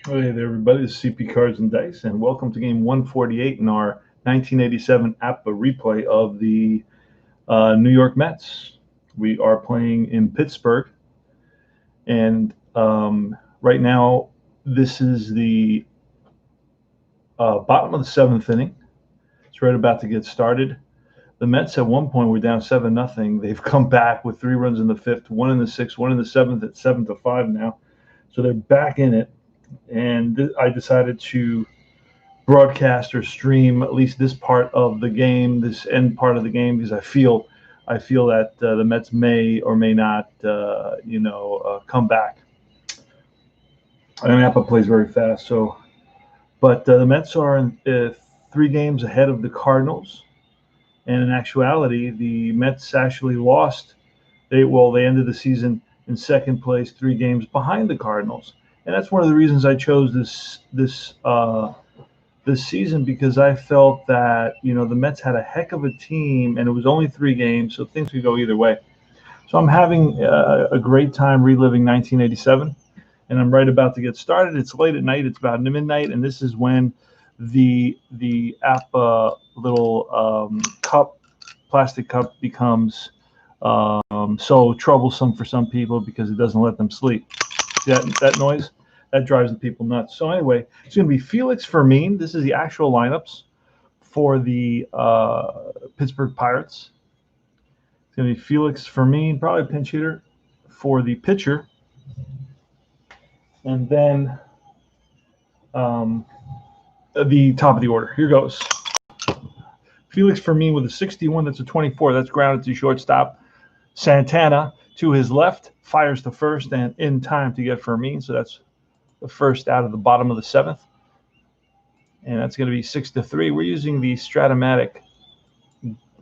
Hey there, everybody. This is CP Cards and Dice, and welcome to game 148 in our 1987 APBA replay of the New York Mets. We are playing in Pittsburgh, and right now this is the bottom of the seventh inning. It's right about to get started. The Mets at one point were down 7-0. They've come back with 3 runs in the fifth, 1 in the sixth, 1 in the seventh at 7-5 now. So they're back in it. And I decided to broadcast or stream at least this part of the game, this end part of the game, because I feel that the Mets may or may not, come back. I mean, APBA plays very fast, but the Mets are in 3 games ahead of the Cardinals, and in actuality, the Mets actually lost. They ended the season in second place, 3 games behind the Cardinals. And that's one of the reasons I chose this season, because I felt that the Mets had a heck of a team, and it was only 3 games, so things could go either way. So I'm having a great time reliving 1987, and I'm right about to get started. It's late at night; it's about midnight, and this is when the APBA little plastic cup becomes so troublesome for some people because it doesn't let them sleep. That noise, that drives the people nuts. So anyway, it's going to be Felix Fermin. This is the actual lineups for the Pittsburgh Pirates. It's going to be Felix Fermin, probably a pinch hitter for the pitcher. And then the top of the order. Here goes. Felix Fermin with a 61. That's a 24. That's grounded to shortstop. Santana to his left fires to first and in time to get Fermin. So that's the first out of the bottom of the 7th. And that's going to be 6-3. We're using the Stratomatic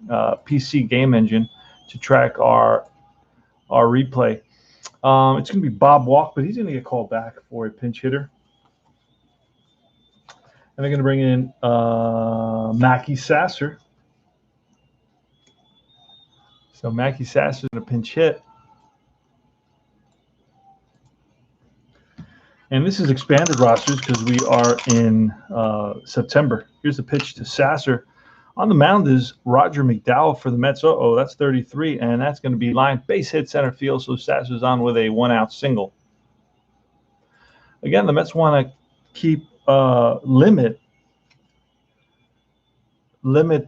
PC game engine to track our replay. It's going to be Bob Walk, but he's going to get called back for a pinch hitter. And they're going to bring in Mackey Sasser. So Mackey Sasser is going to pinch hit. And this is expanded rosters because we are in September. Here's the pitch to Sasser. On the mound is Roger McDowell for the Mets. That's 33, and that's going to be line base hit center field, so Sasser's on with a 1-out single. Again, the Mets want to keep limit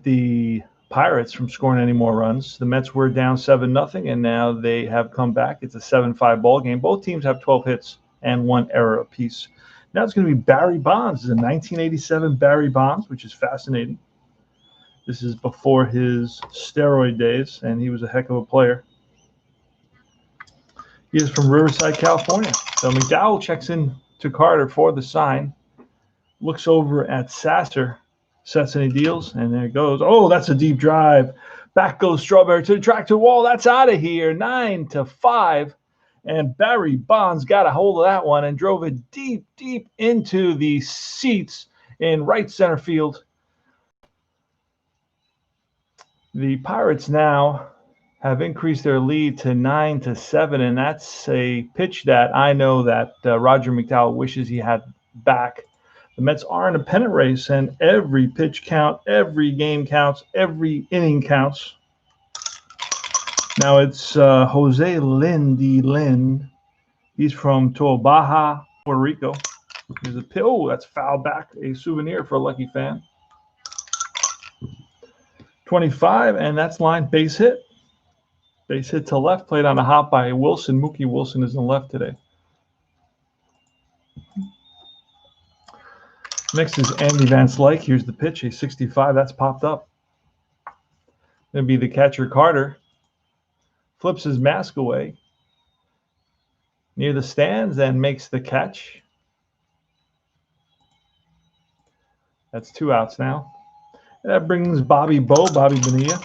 the Pirates from scoring any more runs. The Mets were down 7-0, and now they have come back. It's a 7-5 ball game. Both teams have 12 hits and 1 error apiece. Now it's going to be Barry Bonds. This is a 1987 Barry Bonds, which is fascinating. This is before his steroid days, and he was a heck of a player. He is from Riverside, California. So McDowell checks in to Carter for the sign, looks over at Sasser, sets any deals, and there it goes. Oh, that's a deep drive. Back goes Strawberry to the tractor wall. That's out of here, 9-5. And Barry Bonds got a hold of that one and drove it deep, deep into the seats in right center field. The Pirates now have increased their lead to 9-7, and that's a pitch that I know that Roger McDowell wishes he had back. The Mets are in a pennant race, and every pitch counts, every game counts, every inning counts. Now it's Jose Lynn. He's from Toa, Puerto Rico. There's a that's foul back, a souvenir for a lucky fan. 25, and that's line base hit. Base hit to left, played on a hop by Wilson. Mookie Wilson is in left today. Next is Andy Van Slyke. Here's the pitch, a 65. That's popped up. Going to be the catcher Carter. Flips his mask away. near the stands and makes the catch. That's 2 outs now. And that brings Bobby Bonilla.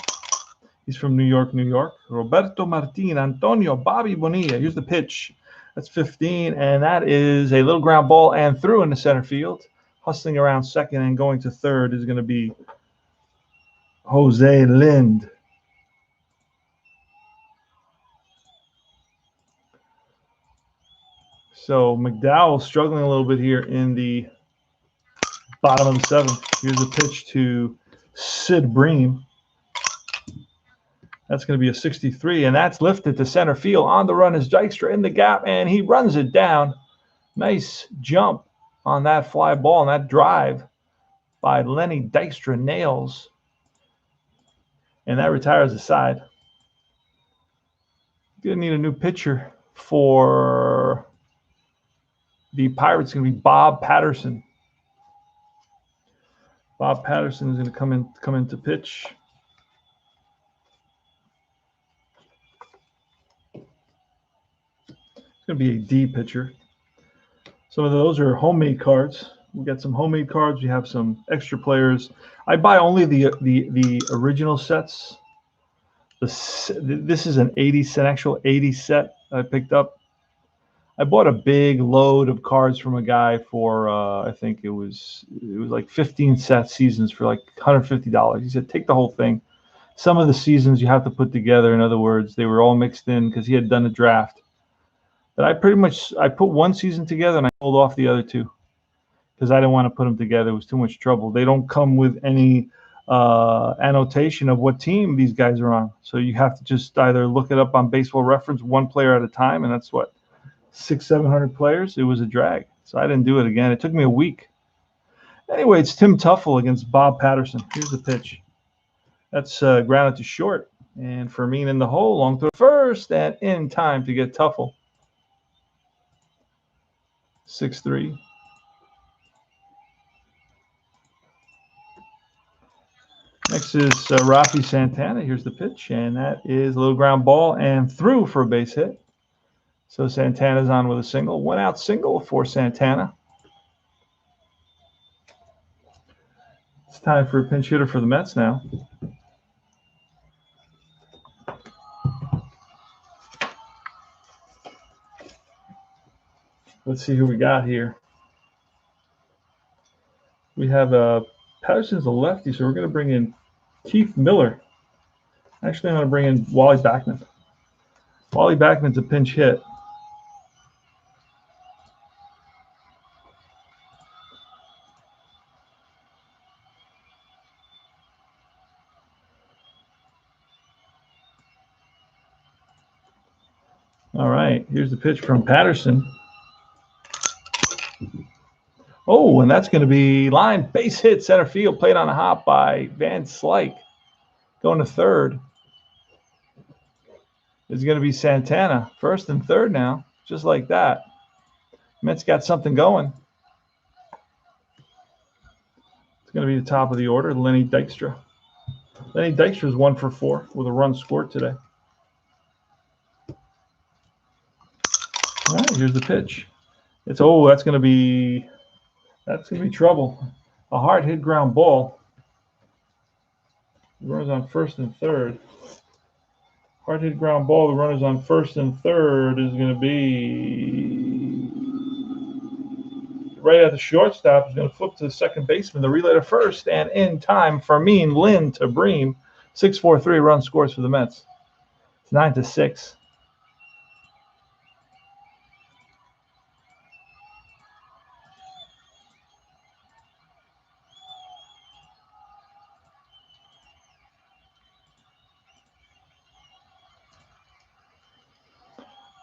He's from New York, New York. Roberto Martin, Antonio, Bobby Bonilla. Here's the pitch. That's 15, and that is a little ground ball and through into center field. Hustling around second and going to third is going to be Jose Lind. So McDowell struggling a little bit here in the bottom of the seventh. Here's a pitch to Sid Bream. That's going to be a 63, and that's lifted to center field. On the run is Dykstra in the gap, and he runs it down. Nice jump on that fly ball and that drive by Lenny Dykstra nails. And that retires the side. Going to need a new pitcher for the Pirates. Going to be Bob Patterson. Bob Patterson is going to come in to pitch. It's going to be a D pitcher. Some of those are homemade cards. We got some homemade cards. We have some extra players. I buy only the original sets. This is an 80 set I picked up. I bought a big load of cards from a guy for I think it was like 15 set seasons for like $150. He said, take the whole thing. Some of the seasons you have to put together. In other words, they were all mixed in because he had done a draft. But I put one season together and I pulled off the other two because I didn't want to put them together. It was too much trouble. They don't come with any annotation of what team these guys are on. So you have to just either look it up on Baseball Reference, one player at a time, and that's what, 600-700 players. It was a drag. So I didn't do it again. It took me a week. Anyway, it's Tim Tuffle against Bob Patterson. Here's the pitch. That's grounded to short. And Fermin in the hole, long to first, and in time to get Tuffle. 6-3. Next is Rafi Santana. Here's the pitch, and that is a little ground ball and through for a base hit. So Santana's on with a single. 1 out single for Santana. It's time for a pinch hitter for the Mets now. Let's see who we got here. We have Patterson's a lefty, so we're going to bring in Keith Miller. Actually, I'm going to bring in Wally Backman. Wally Backman's a pinch hit. All right, here's the pitch from Patterson. Oh, and that's going to be line base hit center field, played on a hop by Van Slyke. Going to third is going to be Santana. First and third now, just like that. Mets got something going. It's going to be the top of the order, Lenny Dykstra. Lenny Dykstra is 1 for 4 with a run scored today. All right, here's the pitch. That's going to be trouble. A hard hit ground ball. The runners on first and third. Hard hit ground ball. The runners on first and third is going to be right at the shortstop. Is going to flip to the second baseman. The relay to first, and in time, Fermin Lind to Bream. 6-4-3 run scores for the Mets. It's 9-6.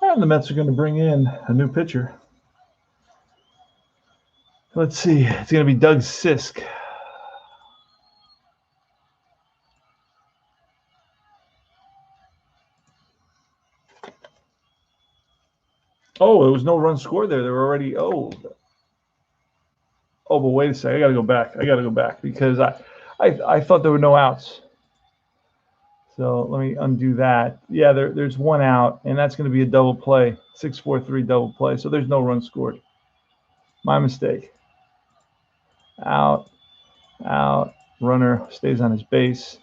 And the Mets are going to bring in a new pitcher. Let's see. It's going to be Doug Sisk. Oh, there was no run scored there. They were already but wait a second. I got to go back. Because I thought there were no outs. So let me undo that. Yeah, there's one out, and that's going to be a double play, 6-4-3 double play. So there's no run scored. My mistake. Out, out. Runner stays on his base.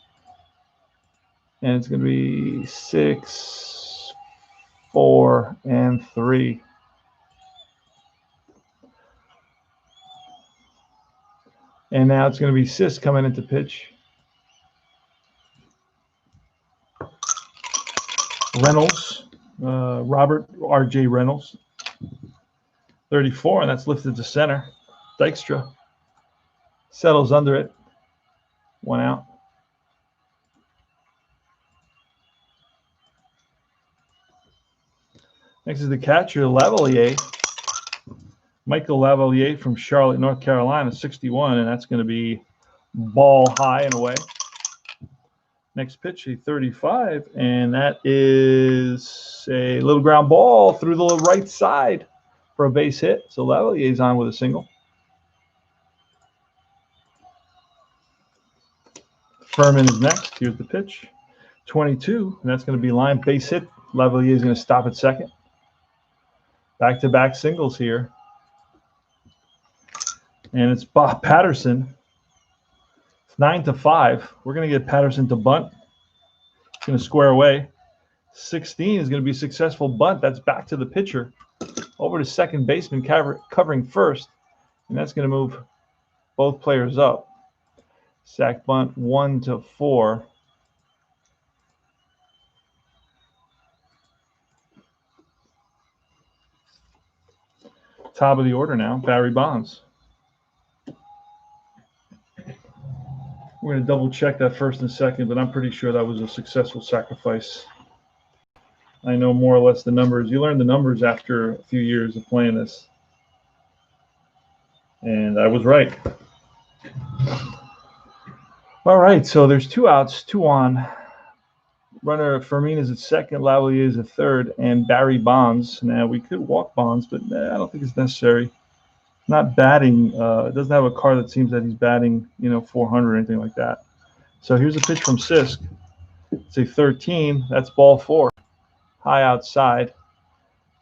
And it's going to be 6, 4, and 3. And now it's going to be Sis coming into pitch. Reynolds, Robert R.J. Reynolds, 34, and that's lifted to center. Dykstra settles under it. One out. Next is the catcher, Lavalier. Michael Lavalier from Charlotte, North Carolina, 61, and that's going to be ball high and away. Next pitch, a 35, and that is a little ground ball through the right side for a base hit. So Lavalier's on with a single. Furman is next. Here's the pitch. 22, and that's going to be line base hit. Lavalier is going to stop at second. Back-to-back singles here. And it's Bob Patterson. It's 9-5. We're going to get Patterson to bunt. It's going to square away. 16 is going to be a successful bunt. That's back to the pitcher. Over to second baseman, covering first. And that's going to move both players up. Sack bunt 1-4. Top of the order now, Barry Bonds. We're going to double check that first and second, but I'm pretty sure that was a successful sacrifice. I know more or less the numbers. You learn the numbers after a few years of playing this. And I was right. All right, so there's 2 outs, 2 on. Runner Fermin is at second, Lavalier is at third, and Barry Bonds. Now, we could walk Bonds, but I don't think it's necessary. Not batting. It doesn't have a card that seems that he's batting, 400 or anything like that. So here's a pitch from Sisk. It's a 13. That's ball 4. High outside.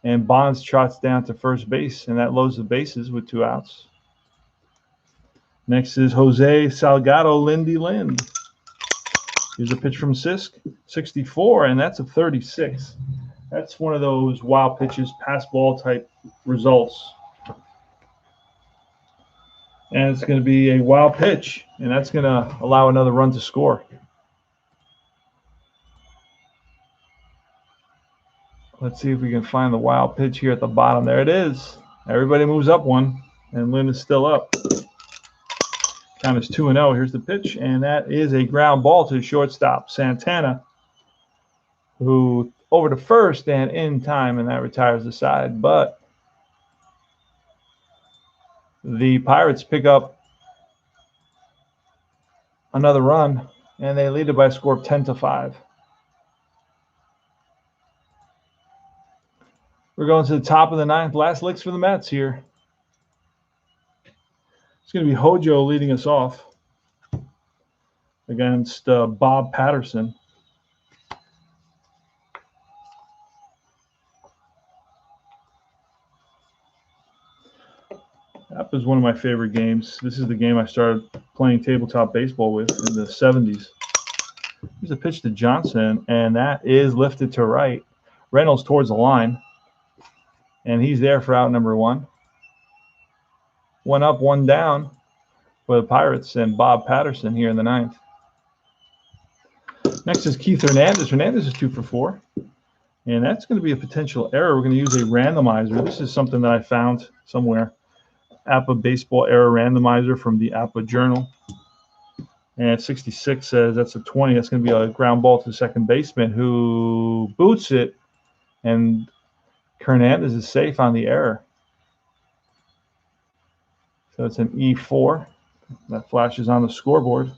And Bonds trots down to first base, and that loads the bases with 2 outs. Next is Jose Salgado Lindy Lind. Here's a pitch from Sisk. 64, and that's a 36. That's one of those wild pitches, pass ball type results. And it's going to be a wild pitch, and that's going to allow another run to score. Let's see if we can find the wild pitch here at the bottom. There it is. Everybody moves up one, and Lynn is still up. Count is 2-0. Here's the pitch, and that is a ground ball to the shortstop, Santana, who over to first and in time, and that retires the side. But the Pirates pick up another run, and they lead it by a score of 10-5. We're going to the top of the 9th. Last licks for the Mets here. It's going to be Hojo leading us off against Bob Patterson. That was one of my favorite games. This is the game I started playing tabletop baseball with in the 70s. Here's a pitch to Johnson, and that is lifted to right. Reynolds towards the line, and he's there for out number 1. 1 up, 1 down for the Pirates and Bob Patterson here in the 9th. Next is Keith Hernandez. Hernandez is 2 for 4, and that's going to be a potential error. We're going to use a randomizer. This is something that I found somewhere. APBA baseball error randomizer from the APBA Journal. And 66 says that's a 20. That's going to be a ground ball to the second baseman who boots it, and Hernandez is safe on the error. So it's an E4. That flashes on the scoreboard.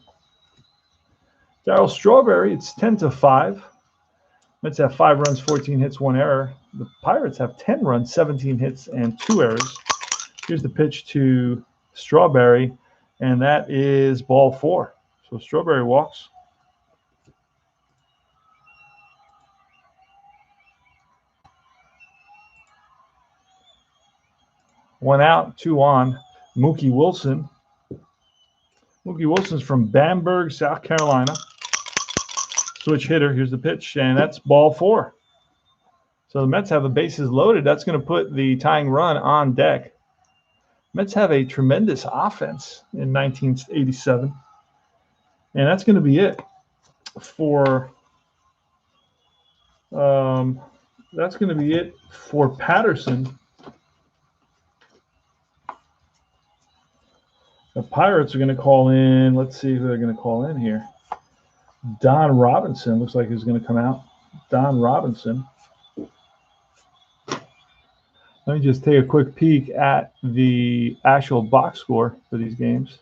Darryl Strawberry, it's 10-5. Mets have 5 runs, 14 hits, 1 error. The Pirates have 10 runs, 17 hits, and 2 errors. Here's the pitch to Strawberry, and that is ball 4. So Strawberry walks. 1 out, 2 on. Mookie Wilson. Mookie Wilson's from Bamberg, South Carolina. Switch hitter. Here's the pitch, and that's ball 4. So the Mets have the bases loaded. That's going to put the tying run on deck. Mets have a tremendous offense in 1987. And that's going to be it for Patterson. The Pirates are going to call in. Let's see who they're going to call in here. Don Robinson looks like he's going to come out. Don Robinson. Let me just take a quick peek at the actual box score for these games.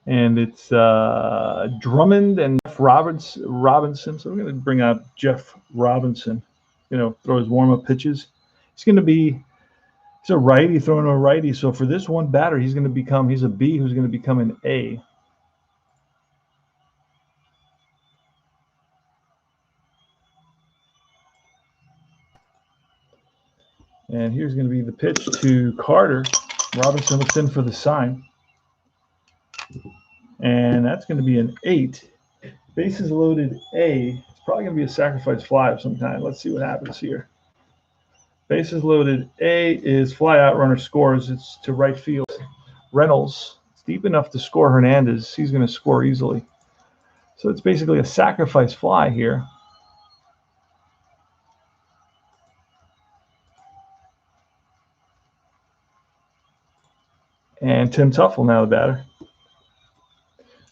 And it's Drummond and Jeff Robinson. So we're going to bring out Jeff Robinson, throw his warm-up pitches. He's a righty throwing to a righty. So for this one batter, he's a B who's going to become an A. And here's going to be the pitch to Carter. Robinson looks in for the sign. And that's going to be an 8. Bases loaded A. It's probably going to be a sacrifice fly of some kind. Let's see what happens here. Bases loaded A is fly out, runner scores. It's to right field. Reynolds. It's deep enough to score Hernandez. He's going to score easily. So it's basically a sacrifice fly here. And Tim Tuffle now the batter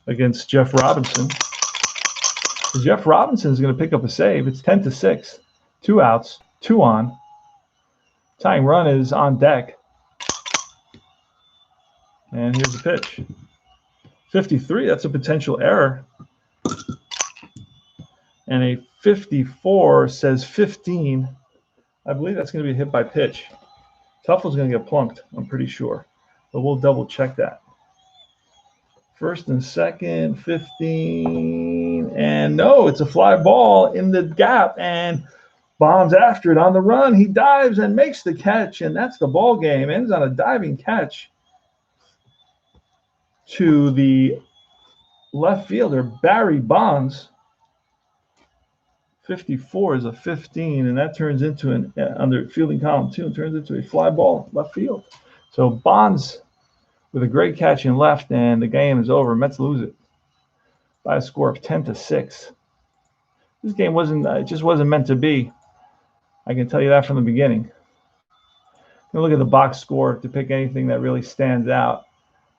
against Jeff Robinson. So Jeff Robinson is going to pick up a save. It's 10-6, 2 outs, 2 on. Tying run is on deck. And here's the pitch. 53, that's a potential error. And a 54 says 15. I believe that's going to be a hit by pitch. Tuffle's going to get plunked, I'm pretty sure. But we'll double check that. First and second, 15. And no, it's a fly ball in the gap. And bombs after it on the run. He dives and makes the catch. And that's the ball game. Ends on a diving catch to the left fielder, Barry Bonds. 54 is a 15. And that turns into under fielding column 2, turns into a fly ball left field. So Bonds with a great catch in left, and the game is over. Mets lose it by a score of 10-6. This game just wasn't meant to be. I can tell you that from the beginning. Look at the box score to pick anything that really stands out.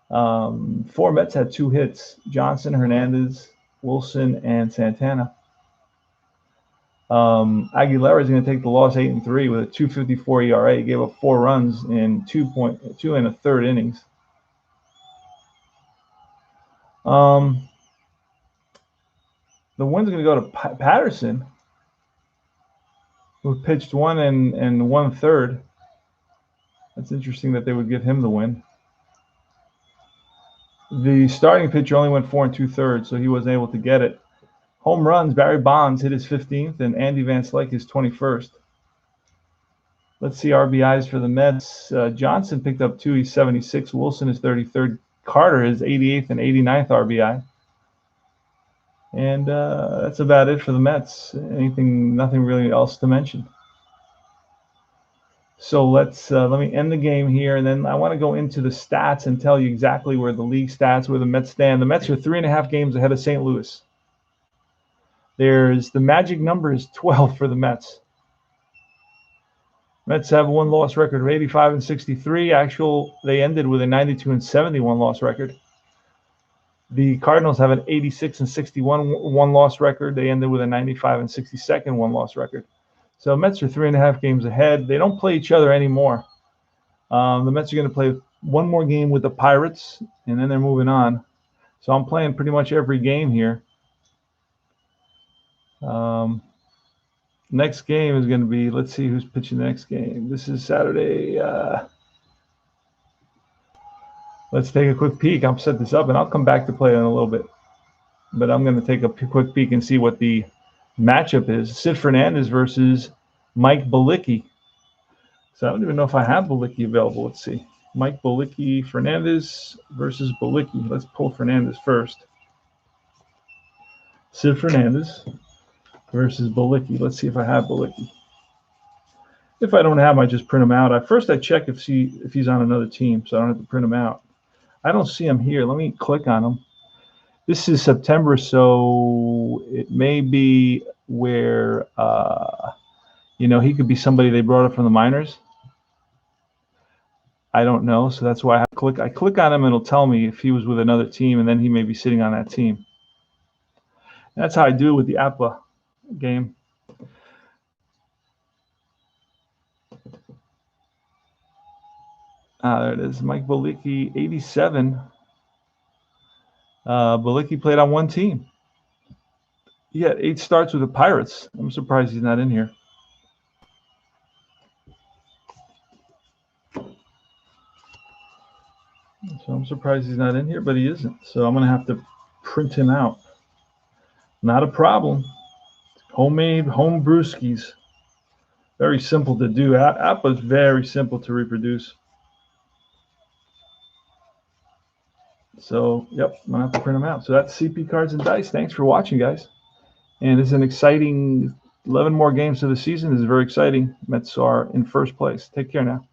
4 Mets had 2 hits: Johnson, Hernandez, Wilson, and Santana. Aguilera is going to take the loss 8-3 with a 2.54 ERA. He gave up 4 runs in 2 1/3 innings. The win's going to go to Patterson, who pitched 1 and 1/3. That's interesting that they would give him the win. The starting pitcher only went 4 2/3, so he wasn't able to get it. Home runs, Barry Bonds hit his 15th, and Andy Van Slyke his 21st. Let's see RBIs for the Mets. Johnson picked up 2. He's 76. Wilson is 33rd. Carter is 88th and 89th RBI. And that's about it for the Mets. Nothing really else to mention. So let me end the game here, and then I want to go into the stats and tell you exactly where the league stats, where the Mets stand. The Mets are 3.5 games ahead of St. Louis. The magic number is 12 for the Mets. Mets have a 1-loss record of 85-63. They ended with a 92-71 loss record. The Cardinals have an 86-61 1-loss record. They ended with a 95-62 1-loss record. So Mets are 3.5 games ahead. They don't play each other anymore. The Mets are going to play one more game with the Pirates, and then they're moving on. So I'm playing pretty much every game here. Next game is going to be, let's see who's pitching the next game. This is Saturday. Let's take a quick peek. I'll set this up, and I'll come back to play in a little bit. but I'm going to take a quick peek and see what the matchup is. Sid Fernandez versus Mike Balicki. So I don't even know if I have Balicki available. Let's see. Mike Balicki, Fernandez versus Balicki. Let's pull Fernandez first. Sid Fernandez versus Balicki. Let's see if I have Balicki. If I don't have him, I just print him out. I check if he's on another team, so I don't have to print him out. I don't see him here. Let me click on him. This is September, so it may be where he could be somebody they brought up from the minors. I don't know, so that's why I click on him and it'll tell me if he was with another team, and then he may be sitting on that team. And that's how I do it with the APBA game. There it is. Mike Balicki, 87. Balicki played on one team. He had 8 starts with the Pirates. I'm surprised he's not in here. So I'm surprised he's not in here, but he isn't. So I'm going to have to print him out. Not a problem. Homemade, home brewskis. Very simple to do. APBA is very simple to reproduce. So, yep, I'm going to have to print them out. So that's CP Cards and Dice. Thanks for watching, guys. And it's an exciting 11 more games of the season. This is very exciting. Mets are in first place. Take care now.